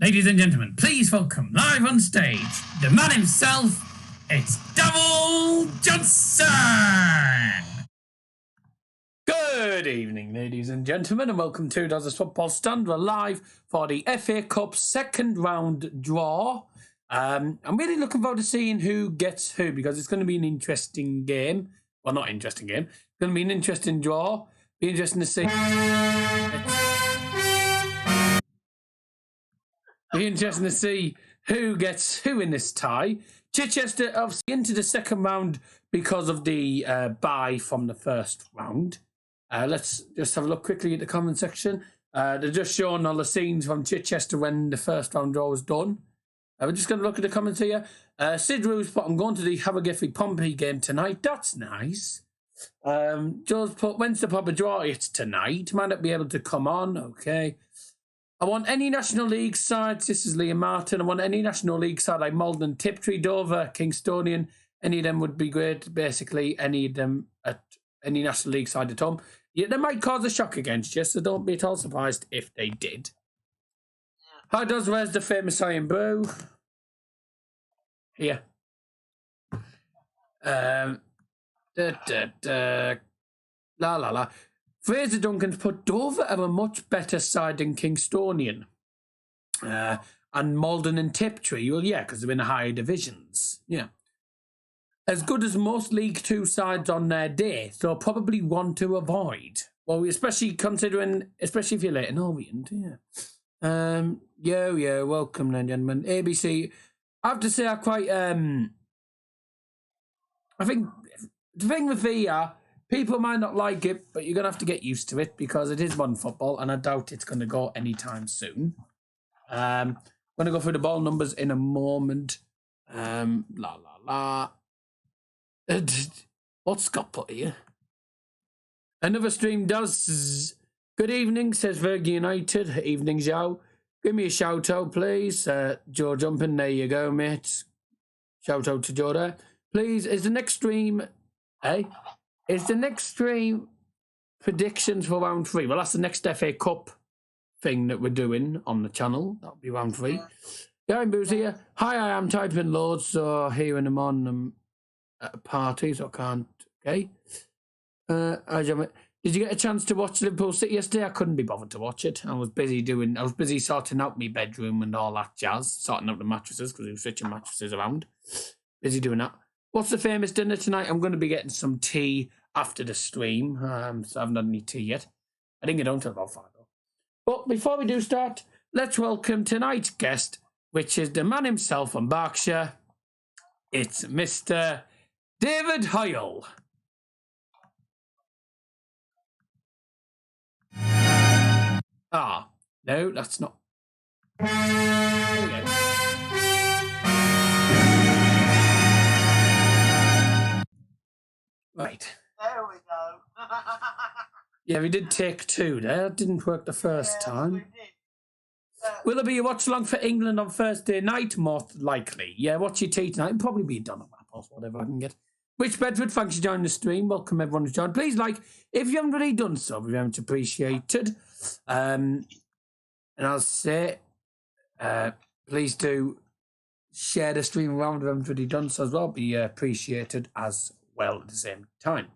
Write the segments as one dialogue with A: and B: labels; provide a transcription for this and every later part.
A: Ladies and gentlemen, please welcome live on stage the man himself. It's Double Johnson. Good evening, ladies and gentlemen, and welcome to Does Football Stand. We're live for the FA Cup second round draw. I'm really looking forward to seeing who gets who because it's going to be an interesting game. Well, not interesting game. It's going to be an interesting draw. Be interesting to see. Be interesting to see who gets who in this tie. Chichester obviously into the second round because of the bye from the first round. Let's just have a look quickly at the comment section. They're just showing all the scenes from Chichester when the first round draw was done. We're just going to look at the comments here. Sid Roos put, I'm going to the Havergiffey Pompey game tonight. That's nice. Joe's put, when's the proper draw? It's tonight. Might not be able to come on. Okay. I want any National League sides. This is Liam Martin. I want any National League side like Maldon, Tiptree, Dover, Kingstonian. Any of them would be great. Basically, any of them at any National League side at home. Yeah, they might cause a shock against you, so don't be at all surprised if they did. How does where's the famous Iron Brew? Here. La la la. Fraser Duncan's put Dover are a much better side than Kingstonian. And Maldon and Tiptree, well, yeah, because they're in the higher divisions. Yeah. As good as most League Two sides on their day, so probably one to avoid. Well, especially considering, especially if you're late in Orient, yeah. Yo, welcome then, gentlemen. ABC, I have to say I quite, I think the thing with VR, people might not like it, but you're going to have to get used to it because it is modern football and I doubt it's going to go anytime soon. I'm going to go through the ball numbers in a moment. What's Scott put here? Another stream does. Good evening, says Virg United. Evening, Joe. Give me a shout out, please. Joe Jumping, there you go, mate. Shout out to Joe there. Please, is the next stream... Is the next stream predictions for round 3? Well, that's the next FA Cup thing that we're doing on the channel. That'll be round 3. Yeah, I'm Boozy here. Hi, I am typing loads, so hearing them on at a party, so I can't. Okay. Did you get a chance to watch Liverpool City yesterday? I couldn't be bothered to watch it. I was busy sorting out my bedroom and all that jazz, sorting out the mattresses because we were switching mattresses around. Busy doing that. What's the famous dinner tonight? I'm going to be getting some tea after the stream, so I haven't had any tea yet. I didn't get on till about 5 though. But before we do start, let's welcome tonight's guest, which is the man himself from Berkshire. It's Mr. David Hoyle. No, that's not. There we go. Right.
B: There we go.
A: Yeah, we did take 2 there. It didn't work the first time.
B: We did.
A: Will there be a watch along for England on Thursday night? Most likely. Yeah, watch your tea tonight. It'll probably be done on or whatever I can get. Rich Bedford, thanks for joining the stream. Welcome everyone who's joined. Please like, if you haven't already done so, we're very much appreciated. And I'll say, please do share the stream around if you haven't already done so as well. Be appreciated as well at the same time.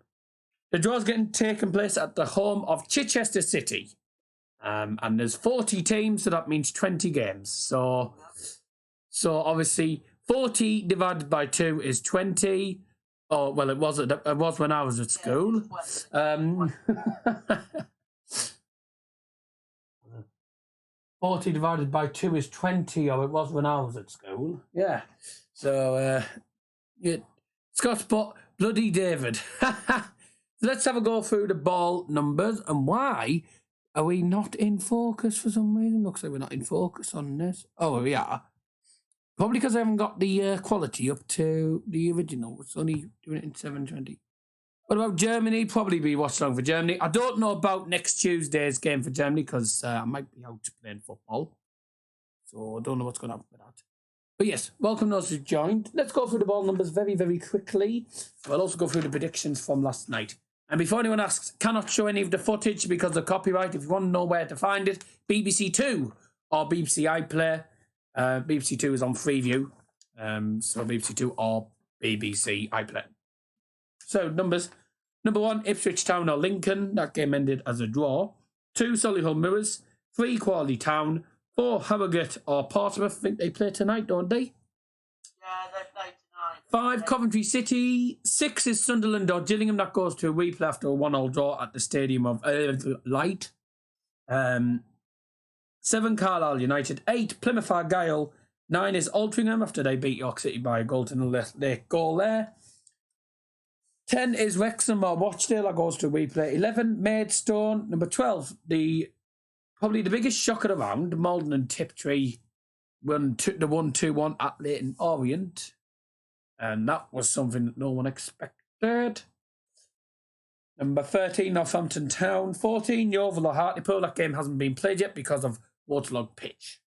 A: The draw's getting taken place at the home of Chichester City. And there's 40 teams, so that means 20 games. So obviously 40 divided by 2 is 20. Oh, well, it was when I was at school. 40 divided by 2 is 20, or it was when I was at school. Yeah. So, yeah. Scott's put bloody David. Let's have a go through the ball numbers and why are we not in focus for some reason? Looks like we're not in focus on this. Oh, we are. Probably because I haven't got the quality up to the original. It's only doing it in 720. What about Germany? Probably be watching along for Germany. I don't know about next Tuesday's game for Germany because I might be out playing football. So I don't know what's going to happen with that. But yes, welcome those who joined. Let's go through the ball numbers very, very quickly. We'll also go through the predictions from last night. And before anyone asks, cannot show any of the footage because of copyright. If you want to know where to find it, BBC Two or BBC iPlayer. BBC Two is on Freeview. So BBC Two or BBC iPlayer. So numbers. Number 1, Ipswich Town or Lincoln. That game ended as a draw. 2, Solihull Mirrors. 3, Quality Town. 4, Harrogate or Portsmouth. I think they play tonight, don't they?
B: Yeah, they play tonight.
A: 5, Coventry City. 6 is Sunderland or Gillingham. That goes to a replay after a 1-1 draw at the Stadium of Light. 7, Carlisle United. 8, Plymouth Argyle. 9 is Altrincham after they beat York City by a goal to the late goal there. 10 is Wrexham or Rochdale. That goes to replay. 11, Maidstone. Number 12, probably the biggest shock of the round, Maldon and Tiptree won the 1-2-1 at Leyton Orient. And that was something that no one expected. Number 13, Northampton Town. 14, Yeovil or Hartlepool. That game hasn't been played yet because of waterlogged pitch.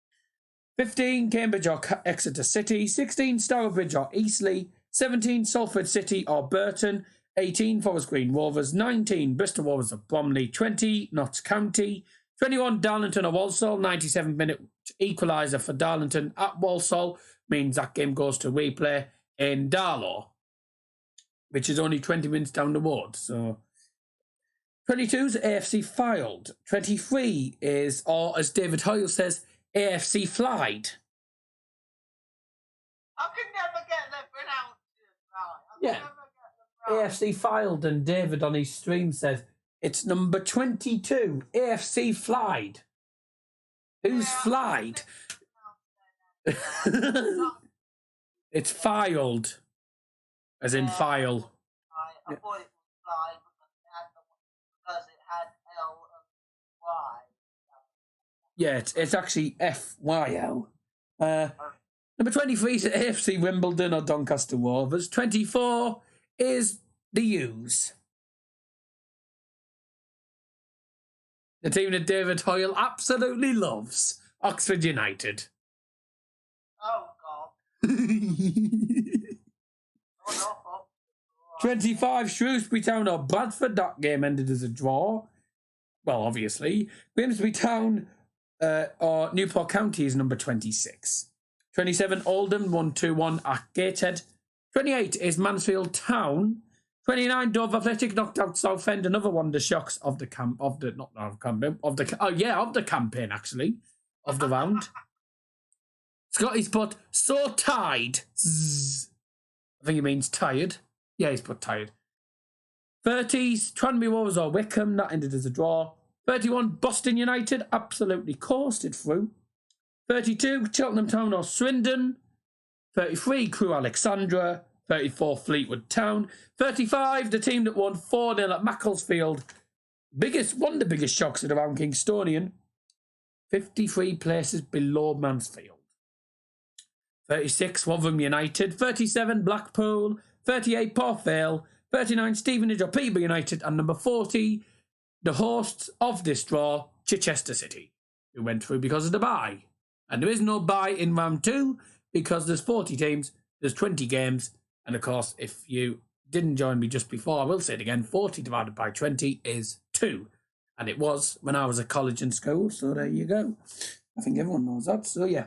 A: 15, Cambridge or Exeter City. 16, Stourbridge or Eastleigh. 17, Salford City or Burton. 18, Forest Green Rovers. 19, Bristol Rovers of Bromley. 20, Notts County. 21, Darlington or Walsall. 97-minute equaliser for Darlington at Walsall. Means that game goes to replay in Darlaw, which is only 20 minutes down the road. So 22 is AFC Filed. 23 is, or as David Hoyle says, AFC Flied.
B: I could never get the pronunciation right.
A: Yeah. AFC Filed, and David on his stream says it's number 22, AFC Flied. Who's Flied? It's filed, as in file.
B: I thought it was fly because it had L and Y.
A: Yeah, it's actually FYL. Number 23 is AFC Wimbledon or Doncaster Rovers. 24 is the U's. The team that David Hoyle absolutely loves, Oxford United.
B: Oh, God.
A: 25, Shrewsbury Town or Bradford. That game ended as a draw. Well, obviously. Grimsby Town or Newport County is number 26. 27, Oldham 1-2-1 at Gateshead. 28 is Mansfield Town. 29, Dover Athletic knocked out Southend. Another one of the shocks of the campaign actually, of the round. Scotty's put so tied. Zzz. I think he means tired. Yeah, he's put tired. 30s, Tranmere Rovers or Wickham. That ended as a draw. 31, Boston United. Absolutely coasted through. 32, Cheltenham Town or Swindon. 33, Crewe Alexandra. 34, Fleetwood Town. 35, the team that won 4-0 at Macclesfield. One of the biggest shocks at around Kingstonian. 53 places below Mansfield. 36, Rotherham United. 37, Blackpool. 38, Port Vale. 39, Stevenage or Peterborough United. And number 40, the hosts of this draw, Chichester City, who went through because of the bye. And there is no bye in round 2 because there's 40 teams, there's 20 games. And of course, if you didn't join me just before, I will say it again, 40 divided by 20 is 2. And it was when I was at college and school, so there you go. I think everyone knows that, so yeah.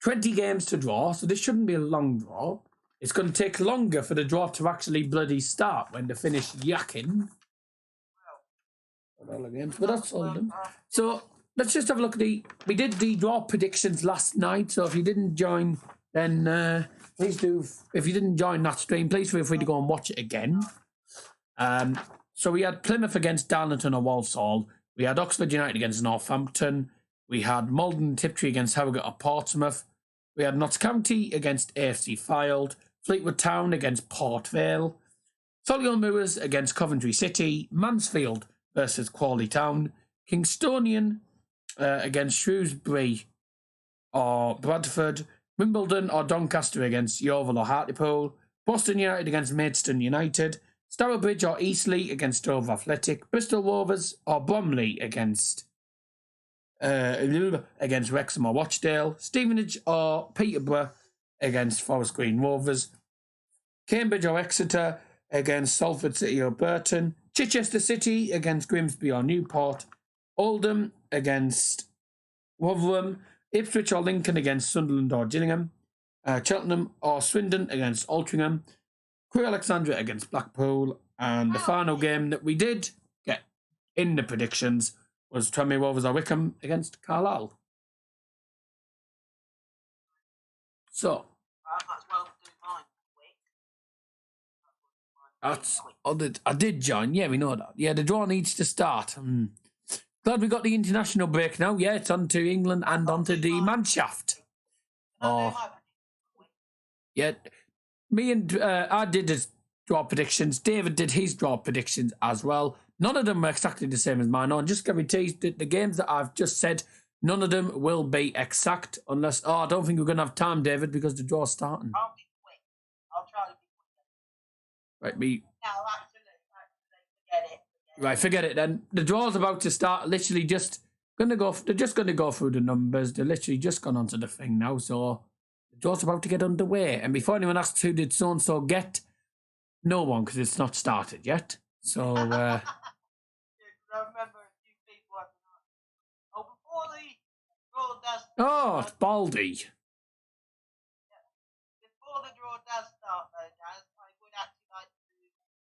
A: 20 games to draw, so this shouldn't be a long draw. It's going to take longer for the draw to actually bloody start when they finish yakking. But that's all done. So let's just have a look at we did the draw predictions last night, so if you didn't join, then please do. If you didn't join that stream, please feel free to go and watch it again. So we had Plymouth against Darlington or Walsall. We had Oxford United against Northampton. We had Maldon and Tiptree against Harrogate or Portsmouth. We had Notts County against AFC Filed. Fleetwood Town against Port Vale. Solihull Mirrors against Coventry City. Mansfield versus Quality Town. Kingstonian against Shrewsbury or Bradford. Wimbledon or Doncaster against Yeovil or Hartlepool. Boston United against Maidstone United. Stourbridge or Eastleigh against Dover Athletic. Bristol Rovers or Bromley against Wrexham or Rochdale. Stevenage or Peterborough against Forest Green Rovers. Cambridge or Exeter against Salford City or Burton. Chichester City against Grimsby or Newport. Oldham against Rotherham. Ipswich or Lincoln against Sunderland or Gillingham. Cheltenham or Swindon against Altrincham. Crewe Alexandria against Blackpool. And the final game that we did get in the predictions was Tranmere Rovers or Wickham against Carlisle. So I did join. Yeah, we know that. Yeah, the draw needs to start. Glad we got the international break now. Yeah, it's on to England and onto the Manshaft. Oh, yeah. Me and I did his draw predictions. David did his draw predictions as well. None of them are exactly the same as mine. I'm just guaranteed that the games that I've just said, none of them will be exact unless. Oh, I don't think we're going to have time, David, because the draw's starting.
B: I'll be quick. I'll try to be quick.
A: Right, me.
B: No, actually, forget it.
A: Right, forget it then. The draw's about to start. Literally just gonna go. They're just going to go through the numbers. They're literally just gone onto the thing now. So the draw's about to get underway. And before anyone asks who did so and so get, no one, because it's not started yet. So.
B: I remember a few people. Before the draw does.
A: Oh, it's Baldy.
B: Before the draw does start, though, Daz, I would actually like to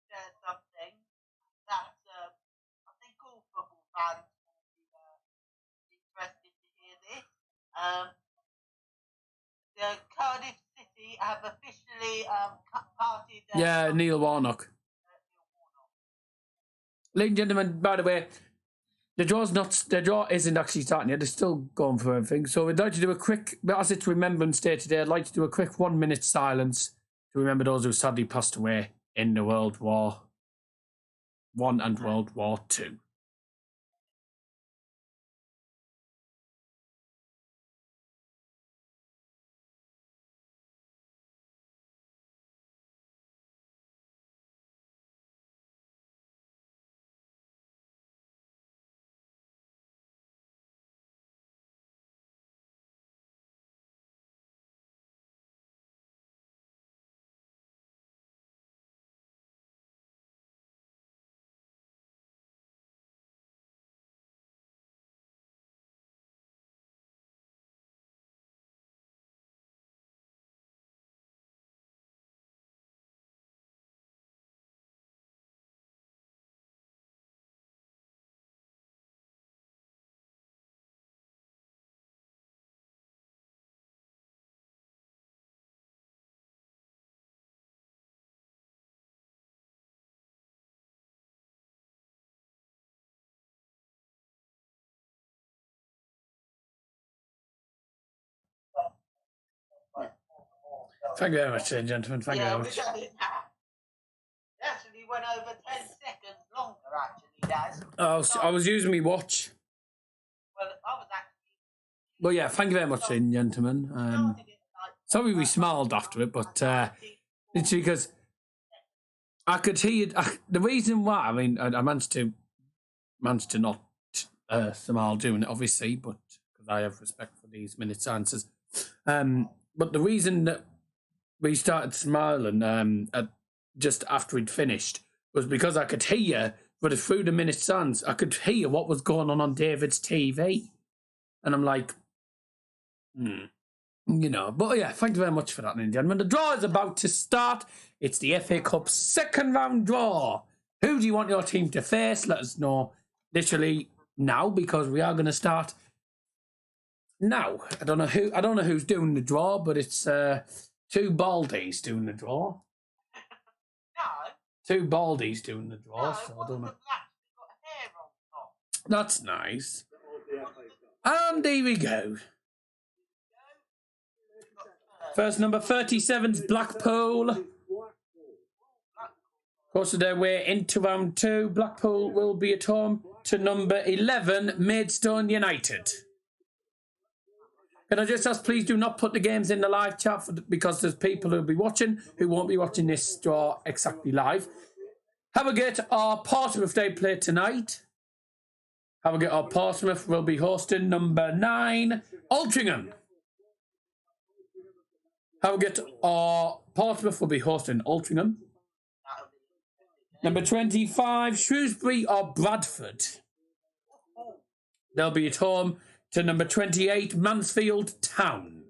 B: share something that I think all football fans will be interested to hear this. The Cardiff City have officially parted.
A: Yeah, Neil Warnock. Ladies and gentlemen, by the way, the draw isn't actually starting yet. They're still going for everything. So we'd like to do a quick, as it's Remembrance Day today, I'd like to do a quick 1 minute silence to remember those who sadly passed away in the World War I and World War II. Thank you very much, gentlemen. Thank you very much.
B: It actually went over 10 seconds longer, actually, Daz.
A: I was using my watch.
B: Well, I was actually.
A: Well, yeah, thank you very much, gentlemen. Sorry we smiled after it, but literally because I could hear the reason why. I mean, I managed to not smile doing it, obviously, but because I have respect for these minutes answers. But the reason that we started smiling just after he'd finished was because I could hear, but through the minute sounds, I could hear what was going on David's TV. And I'm like, you know. But yeah, thank you very much for that, ladies and gentlemen. The draw is about to start. It's the FA Cup second round draw. Who do you want your team to face? Let us know literally now, because we are going to start now. I don't know who's doing the draw, but it's two Baldies doing the draw.
B: No.
A: Two Baldies doing the draw.
B: No,
A: so I don't know.
B: Got hair on top.
A: That's nice. And here we go. First number 37's Blackpool. Course their way into round 2. Blackpool will be at home to number 11, Maidstone United. Can I just ask, please do not put the games in the live chat because there's people who'll be watching who won't be watching this draw exactly live. Harrogate or Portsmouth they play tonight. Harrogate or Portsmouth will be hosting number 9, Altrincham. Harrogate or Portsmouth will be hosting Altrincham. Number 25, Shrewsbury or Bradford. They'll be at home to number 28, Mansfield Town.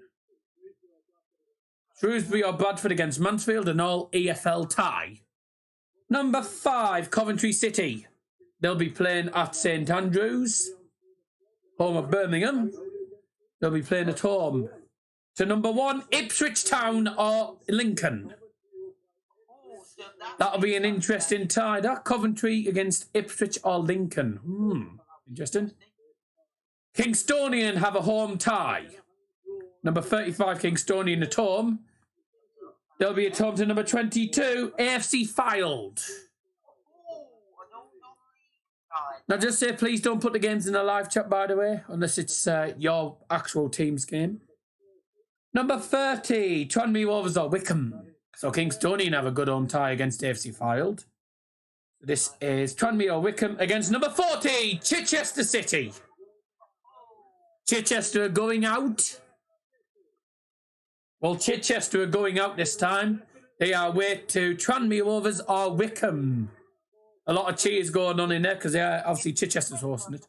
A: Shrewsbury or Bradford against Mansfield, an all EFL tie. Number 5, Coventry City. They'll be playing at St Andrews, home of Birmingham. They'll be playing at home to number 1, Ipswich Town or Lincoln. That'll be an interesting tie. That Coventry against Ipswich or Lincoln. Interesting. Kingstonian have a home tie. Number 35, Kingstonian at home. They'll be at home to number 22, AFC Fylde. Now, just say, please don't put the games in a live chat, by the way, unless it's your actual team's game. Number 30, Tranmere Rovers or Wickham. So Kingstonian have a good home tie against AFC Fylde. This is Tranmere or Wickham against number 40, Chichester City. Chichester are going out. Well, Chichester are going out this time. They are away to Tranmere Rovers or Wickham. A lot of cheers going on in there because obviously Chichester's hosting it.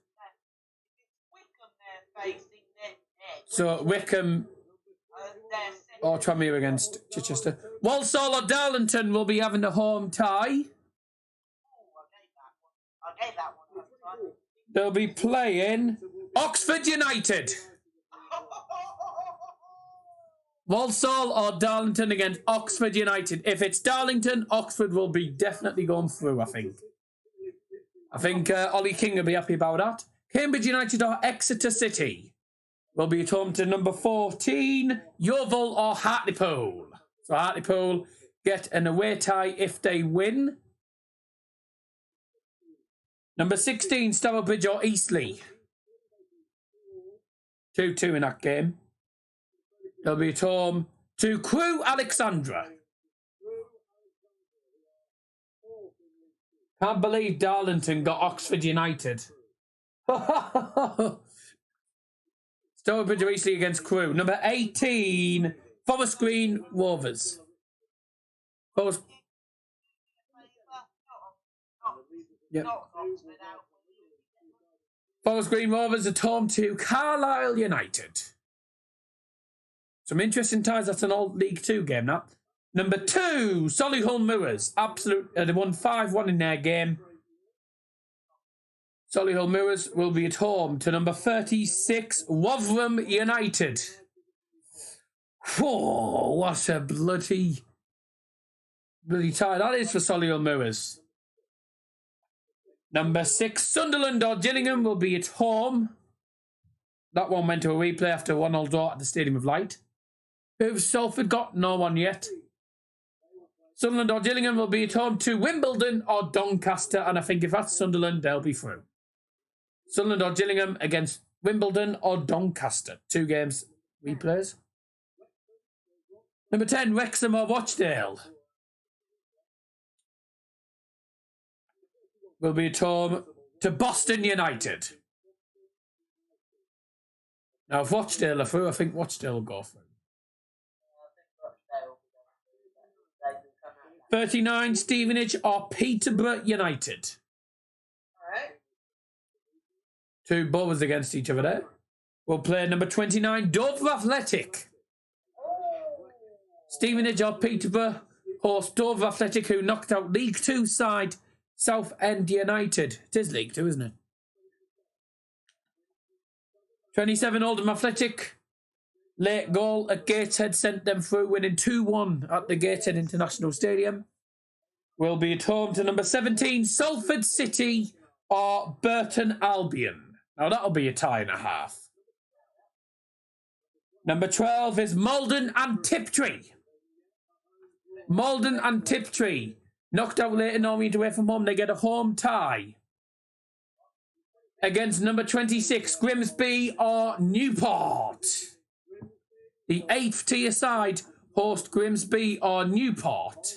A: So Wickham or Tranmere against Chichester. Walsall or Darlington will be having a home tie. They'll be playing Oxford United. Walsall or Darlington against Oxford United. If it's Darlington, Oxford will be definitely going through, I think. Ollie King will be happy about that. Cambridge United or Exeter City will be at home to number 14, Yeovil or Hartlepool. So Hartlepool get an away tie if they win. Number 16, Stourbridge or Eastleigh. 2-2 in that game. They'll be at home to Crewe Alexandra. Can't believe Darlington got Oxford United. Stourbridge or Eastleigh against Crewe. Number 18, Forest Green Rovers. Forest Green Rovers at home to Carlisle United. Some interesting ties. That's an old League 2 game, that. Number 2, Solihull Moors. They won 5-1 in their game. Solihull Moors will be at home to number 36, Rotherham United. Whoa, what a bloody tie that is for Solihull Moors. Number 6, Sunderland or Gillingham will be at home. That one went to a replay after 1-0 draw at the Stadium of Light. Who've Salford got? No one yet. Sunderland or Gillingham will be at home to Wimbledon or Doncaster, and I think if that's Sunderland, they'll be through. Sunderland or Gillingham against Wimbledon or Doncaster. 2 games replays. Number 10, Wrexham or Rochdale will be at home to Boston United. Now, if Rochdale are through, I think Rochdale will go through. 39, Stevenage or Peterborough United.
B: Alright.
A: 2 boroughs against each other there. We'll play number 29, Dover Athletic. Stevenage or Peterborough host Dover Athletic, who knocked out League 2 side Southend United. It is League 2, isn't it? 27, Oldham Athletic. Late goal at Gateshead sent them through, winning 2-1 at the Gateshead International Stadium. We'll be at home to number 17, Salford City or Burton Albion. Now, that'll be a tie and a half. Number 12 is Maldon and Tiptree. Maldon and Tiptree. Knocked out Leyton Orient away from home. They get a home tie against number 26, Grimsby or Newport. The 8th tier side host Grimsby or Newport.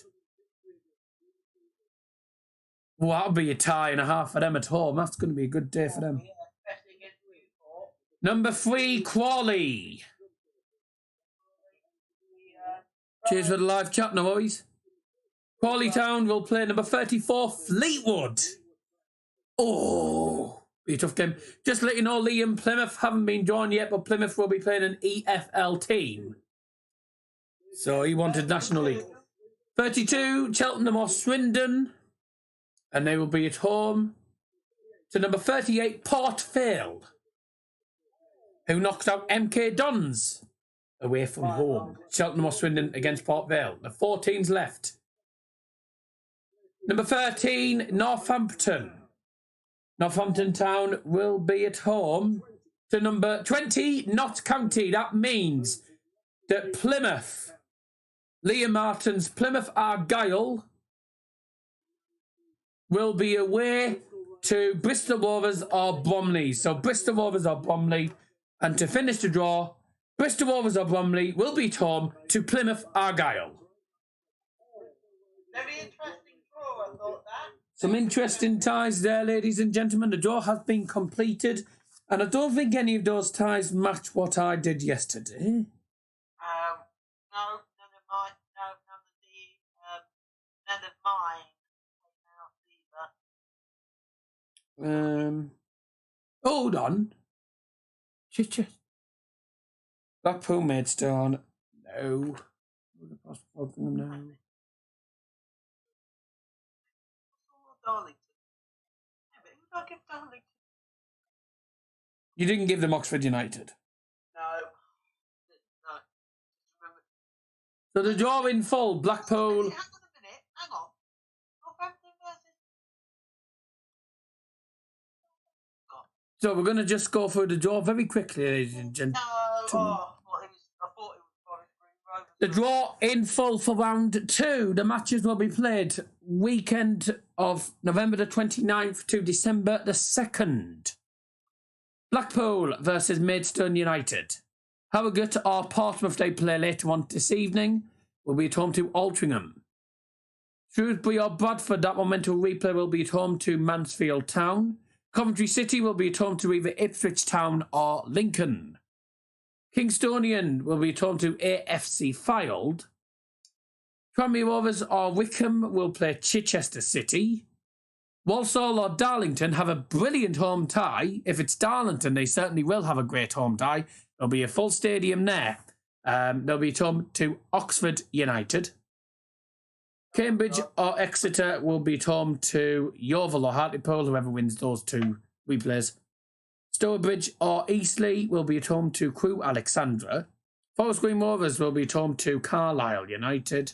A: Well, that'll be a tie and a half for them at home. That's going to be a good day for them. Number 3, Crawley. Cheers for the live chat, no worries. Crawley Town will play number 34, Fleetwood. Oh, Be a tough game. Just to let you know, Liam, Plymouth haven't been drawn yet, but Plymouth will be playing an EFL team. So he wanted National League. 32, Cheltenham or Swindon. And they will be at home to number 38, Port Vale, who knocks out MK Dons away from home. Cheltenham or Swindon against Port Vale. The 14's left. Number 13, Northampton. Northampton Town will be at home to number 20, Notts County. That means that Plymouth, Liam Martin's Plymouth Argyle, will be away to Bristol Rovers or Bromley. So Bristol Rovers or Bromley. And to finish the draw, Bristol Rovers or Bromley will be at home to Plymouth Argyle.
B: Very interesting draw, I thought that.
A: Some interesting ties there, ladies and gentlemen. The draw has been completed, and I don't think any of those ties match what I did yesterday.
B: No, none of mine. None of mine.
A: Hold on. Chit. Blackpool Maidstone. No. No.
B: Darlington. Yeah, but who did I give Darlington?
A: You didn't give them Oxford United.
B: No. Just remember.
A: So the draw in full, Blackpool.
B: Hang on a minute. Hang on. Northampton versus.
A: So we're going to just go through the draw very quickly, ladies and
B: No.
A: gentlemen.
B: I thought it was Forest Green Rovers.
A: The draw in full for round 2. The matches will be played weekend of November the 29th to December the 2nd. Blackpool versus Maidstone United. Harrogate or Portsmouth they play later on this evening. Will be at home to Altrincham. Shrewsbury or Bradford, that momental replay will be at home to Mansfield Town. Coventry City will be at home to either Ipswich Town or Lincoln. Kingstonian will be at home to AFC Fylde. Tranmere Rovers or Wickham will play Chichester City. Walsall or Darlington have a brilliant home tie. If it's Darlington, they certainly will have a great home tie. There'll be a full stadium there. They'll be at home to Oxford United. Cambridge or Exeter will be at home to Yeovil or Hartlepool, whoever wins those two replays. Stourbridge or Eastleigh will be at home to Crewe Alexandra. Forest Green Rovers will be at home to Carlisle United.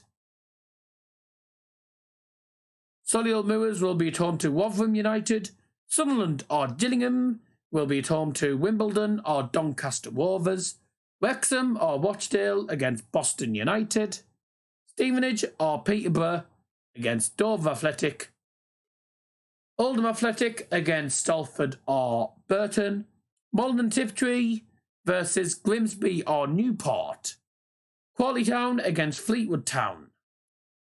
A: Solihull Moors will be at home to Rotherham United. Sunderland or Gillingham will be at home to Wimbledon or Doncaster Rovers. Wrexham or Rochdale against Boston United. Stevenage or Peterborough against Dover Athletic. Oldham Athletic against Salford or Burton. Maldon Tiptree versus Grimsby or Newport. Crawley Town against Fleetwood Town.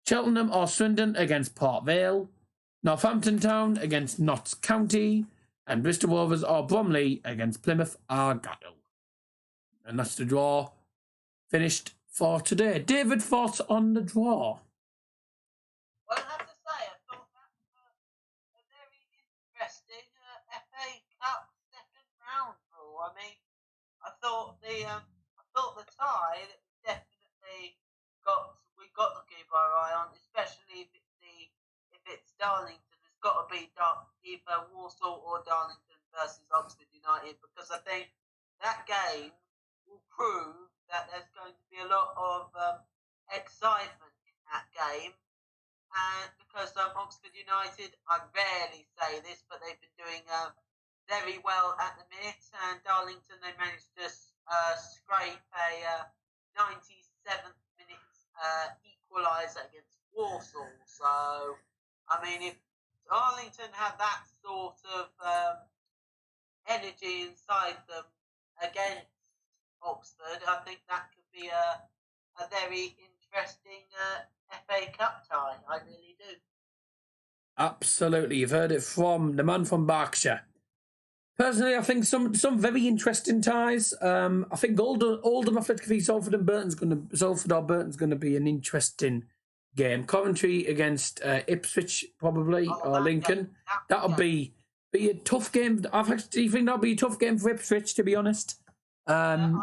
A: Cheltenham or Swindon against Port Vale. Northampton Town against Notts County. And Bristol Rovers or Bromley against Plymouth Argyle. And that's the draw finished for today. David, thoughts on the draw?
B: Well, I have to say, I thought that was a very interesting FA Cup second round draw. I mean, I thought the tie that definitely we got to keep our eye on, especially if it's Darlington. It's got to be either Walsall or Darlington versus Oxford United, because I think that game will prove that there's going to be a lot of excitement in that game. And because Oxford United, I rarely say this, but they've been doing very well at the minute. And Darlington, they managed to scrape a 97th minute equaliser against Walsall. So, I mean, if Darlington have that sort of energy inside them against Oxford, I think that could be a very interesting FA Cup tie. I really do.
A: Absolutely. You've heard it from the man from Berkshire. Personally, I think some very interesting ties. I think Oldham Athletic v Salford or Burton's going to be an interesting game. Coventry against Ipswich probably or Lincoln. That'll be be a tough game. I actually think that'll be a tough game for Ipswich, to be honest.
B: I agree.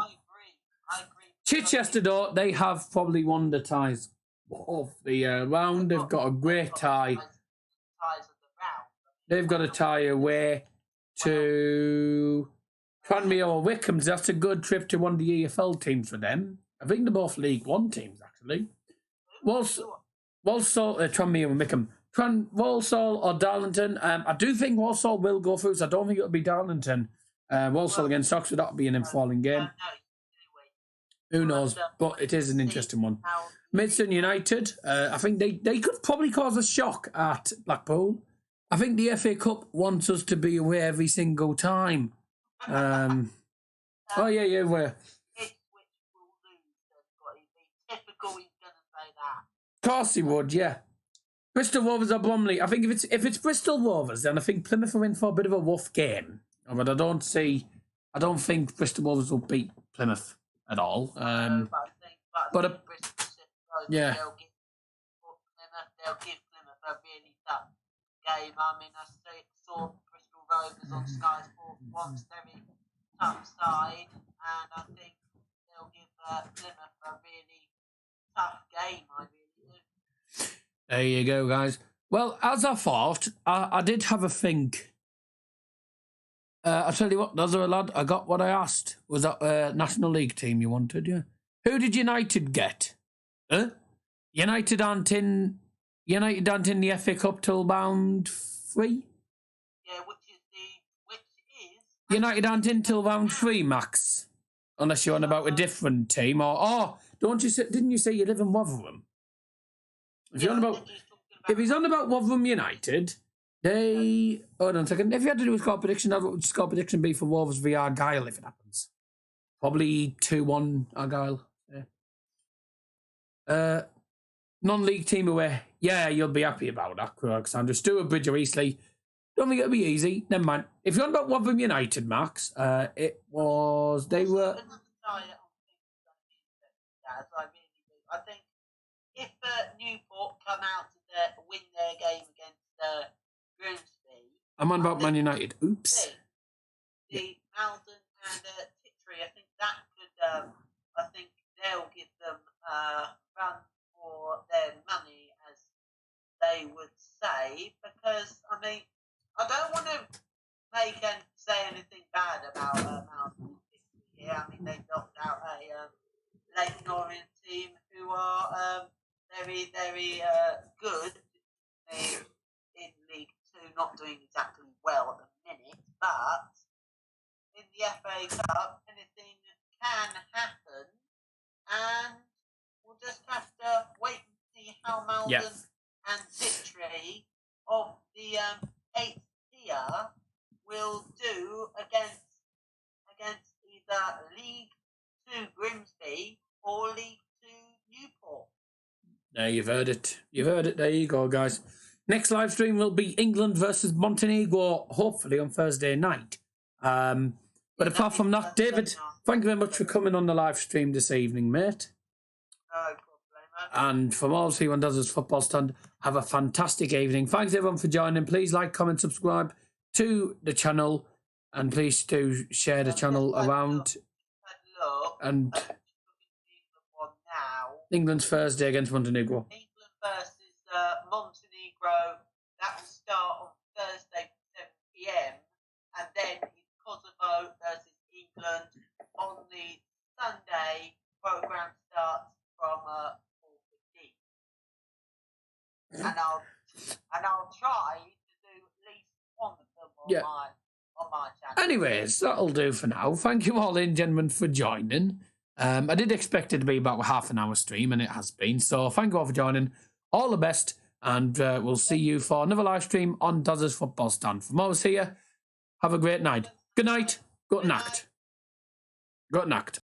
A: Chichester, though, they have probably one of the ties of the round. They've got a great tie.
B: Ties of the round.
A: They've got a tie away to Tranmere or Wickham. That's a good trip to one of the EFL teams for them. I think they're both League One teams, actually. Walsall, Tranmere and Wickham. Walsall or Darlington. I do think Walsall will go through, so I don't think it'll be Darlington. Walsall against Oxford, that'll be an enthralling game. Who knows? But it is an interesting one. Maidstone United, I think they could probably cause a shock at Blackpool. I think the FA Cup wants us to be away every single time. Oh, yeah, we're...
B: Ipswich will lose, but it'd be typical he's going to say that.
A: Of course he would, yeah. Bristol Rovers or Bromley. I think if it's Bristol Rovers, then I think Plymouth are in for a bit of a rough game. But I don't think Bristol Rovers will beat Plymouth at all.
B: But I think Bristol City,
A: yeah.
B: they'll give Plymouth a really tough game. I mean, I saw Bristol Rovers on Sky Sports once, very tough side, and I think they'll give Plymouth a really tough game. I really do.
A: There you go, guys. Well, as I thought, I did have a think. I'll tell you what, other lad, I got what I asked. Was that National League team you wanted, yeah? Who did United get? Huh? United aren't in the FA Cup till round 3?
B: Yeah, which is
A: United aren't in till round 3, Max. Unless you're on about a different team, or didn't you say you live in Rotherham? If he's on about Rotherham United, hold on a second. If you had to do a score prediction, what would score prediction be for Wolves v Argyle if it happens? Probably 2-1 Argyle. Yeah. Non-league team away. Yeah, you'll be happy about that, Alexander. Stewart, Bridge or Eastleigh. Don't think it'll be easy. Never mind. If you're on about Rotherham United, Max, they were...
B: I think if Newport come out to win their game against Grimsby...
A: I'm on about Man United. Oops.
B: The Maldon and Tiptree, I think that could... I think they'll give them a run for their money, as they would say, because, I mean, I don't want to say anything bad about Maldon here. I mean, they knocked out a Lake Orient team who are very, very good in League Two, not doing exactly well at the minute, but in the FA Cup, anything can happen, and we'll just have to wait and see how Maldon and Tiptree of the 8th tier will do against either League 2 Grimsby or League 2 Newport.
A: There, you've heard it. There you go, guys. Next live stream will be England versus Montenegro, hopefully on Thursday night. But apart from that, David, thank you very much for coming on the live stream this evening, mate.
B: No problem, mate.
A: And from all of One Does His Football Stand, have a fantastic evening. Thanks everyone for joining. Please like, comment, subscribe to the channel, and please do share the channel around. And England's Thursday against Montenegro.
B: England versus Montenegro. That will start on Thursday 7 p.m. and then it's Kosovo versus England on the Sunday. Program starts from 4:15. And I'll try to do at least one of them on my channel.
A: Anyways, that'll do for now. Thank you all, ladies and gentlemen, for joining. I did expect it to be about a half an hour stream, and it has been. So thank you all for joining. All the best, and we'll see you for another live stream on Does Football Stand. From us here, have a great night. Good night. Good night. Good night.